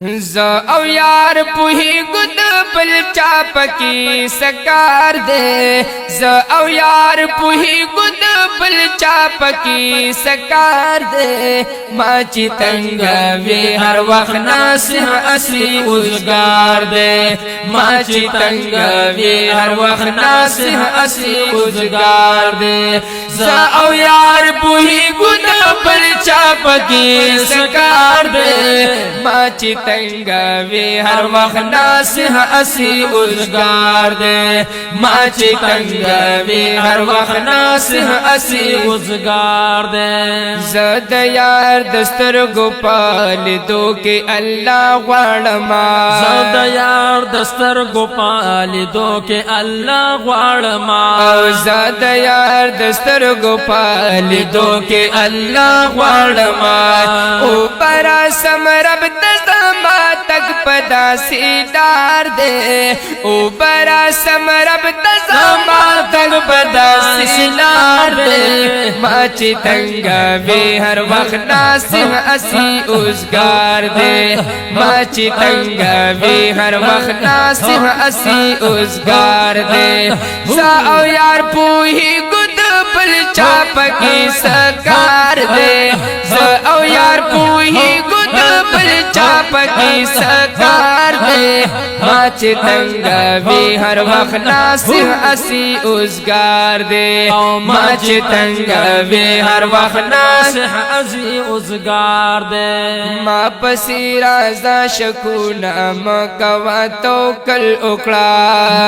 ز او یار پوہی گد بل چاپ کی سکار دے ز او یار پوہی گد بل چاپ کی سکار دے ماچی تنگ وی ہر وقت ناسح اسی اوزگار دے ماچی تنگ وی ہر وقت ناسح اسی اوزگار دے ز او یار پوہی گد بل چاپ کی سکار دے ماچی تنگ وی ہر وقت ناسح اسی اوزگار دے ماچی تنگ وی ہر وقت ناسح اسی اوزگار دے زد یار دستر گوپال دو کے اللہ غوڑما زد یار دستر گوپال دو کے اللہ غوڑما زد یار دستر گوپال دو کے اللہ غوڑما اوپر سمرب تزما تک پدا سی ڈار دے اوپر سمرب تزما تک پدا سی ڈار دے ماچی تنگ وی ہر وقت ناسح اسی اوزگار دے ماچی تنگ وی ہر وقت ناسح اسی اوزگار دے زا او یار پوہی گد بل چاپ کی سکار دے زا او یار پوہی گد بل چاپ کی سکار دے ماچی تنگ وی ہر وقت ناسح اسی اوزگار دے ماچی تنگ وی ہر وقت ناسح اسی اوزگار دے ما پسی رازا شکونا مکوا توکل اکڑا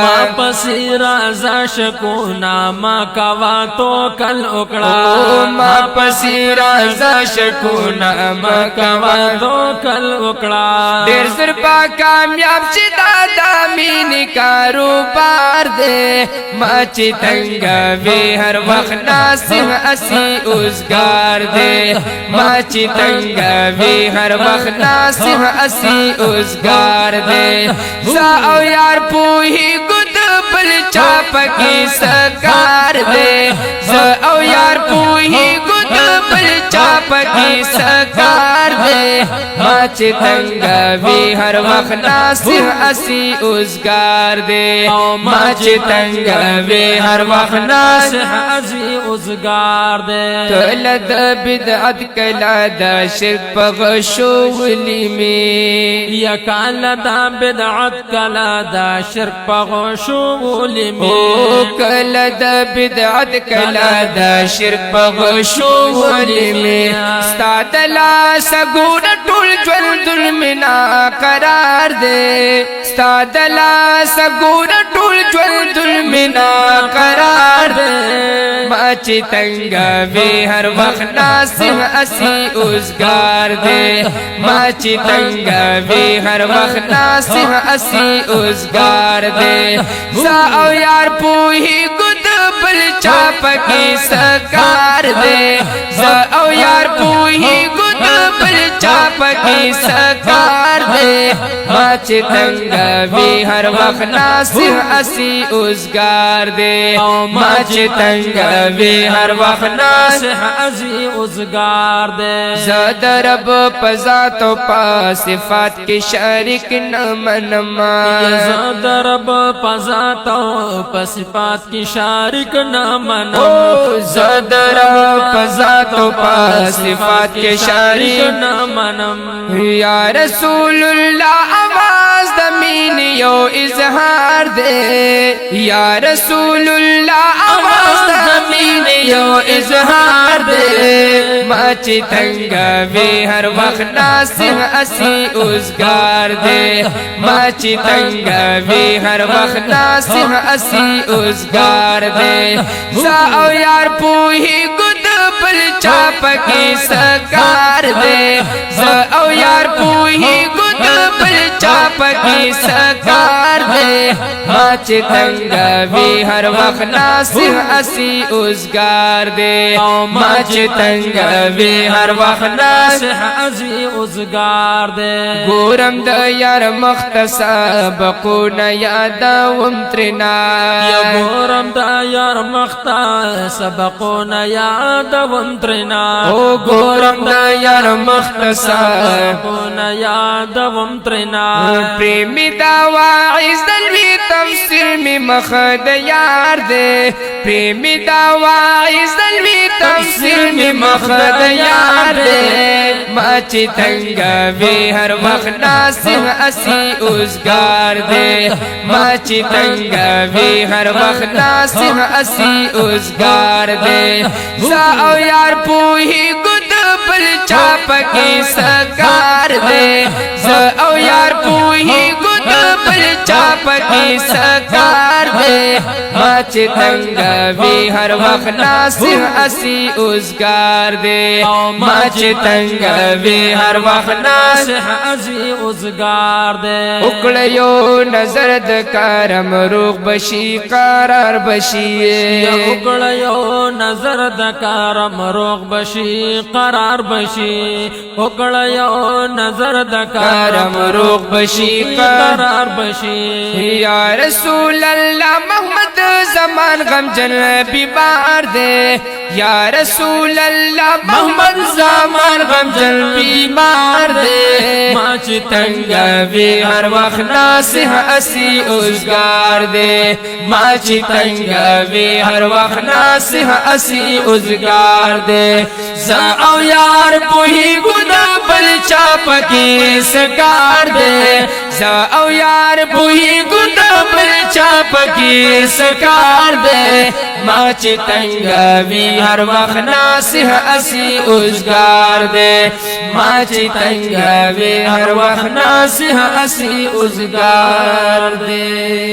ما پسی رازا شکونا مکوا توکل اکڑا ما پسی رازا شکونا مکوا توکل اکڑا دیر سر پا کامیاب چی دادا مینی کاروبار دے ماچی تنگ وی ہر وقت ناسح اسی اوزگار دے ماچی تنگ وی ہر وقت ناسح اسی اوزگار دے زا او یار پوہی گد بل چاپ کی سکار دے زا او یار پوہی گد بل چاپ کی سکار دے ماچی تنگ وی ہر وقت ناسح اسی اوزگار دے ماچی تنگ وی ہر وقت ناسح اسی اوزگار دے کلد بدعت کلد شرک پغشولی میں یا کالا دا بدعت کالا دا شرک پغشولی میں کلد بدعت کلد شرک پغشولی میں استاد لا سگون ٹول جول ظلمنا قرار دے استاد لا سگون ٹول جول ظلمنا قرار دے ماچی تنگ وی ہر وقت ناسح اسی اوزگار دے ماچی تنگ وی ہر وقت ناسح اسی اوزگار دے زا او یار پوہی گد بل چاپ کی سکار دے زا او یار پوہی گد بل چاپ کی سکار دے ماچی تنگ وی ہر وقت ناسح اسی اوزگار دے ماچی تنگ وی ہر وقت ناسح اسی اوزگار دے زد رب پذات و پا صفات کی شریک نمنما زد رب پذات و پا صفات کی شریک نمنما زد رب پذات و پا صفات کی شریک نمنم یا رسول اللہ آواز دمین یو اظہار دے یا رسول اللہ آواز دمین یو اظہار دے ماچی تنگ وی ہر وقت ناسح اسی اوزگار دے ماچی تنگ وی ہر وقت ناسح اسی اوزگار دے زا او یار پوہی گد بل چاپ کی سکار دے زا او یار پوہی گد بل چاپ پکی سکار دے ما چې تنگ وی هر وخت ناصح اسی اوزگار دے ما چې تنگ وی هر وخت ناصح اسی اوزگار دے ګورم د یار مختصب قونه یادوم ترنا یا ګورم د یار مختا سبقونه یادوم ترنا او ګورم د یار مختصب سبقونه یادوم ترنا پریمی دا واعظ دلوی تفسیر می مخد یار دے پریمی دا واعظ دلوی تفسیر می مخد یار دے ما چی تنگ وی هر وقت ناصح اسی اوزگار دے ما چی تنگ وی هر وقت ناصح اسی اوزگار دے زا او یار پوہی گد بل چاپ کی سکار دے زا او یار پوہی گد بل چاپ کی سکار دے ما چی تنگ وی ہر وقت ناصح اسی اوزگار دے ما چی تنگ وی ہر وقت ناصح اسی اوزگار دے اکڑیو نظر دکارم روغ بشی قرار بشی اکڑیو نظر دکارم روغ بشی قرار بشی اکڑیو نظر دکارم روغ بشی قرار بشی یا رسول اللہ محمد زمان غم جن بیمار دے یا رسول اللہ محمد زمان غم جن بیمار دے ما چی تنگ وی ہر وقت ناصح اسی اوزگار دے ما چی تنگ وی ہر وقت ناصح اسی اوزگار دے زا او یار پوہی گنا بل چاپ کی سکار دے زا او یار پوہی گنا بل چاپ کی سکار دے ما چی تنگ وی ہر وقت ناصح اسی اوزگار دے ما چی تنگ وی ہر وقت ناصح اسی اوزگار دے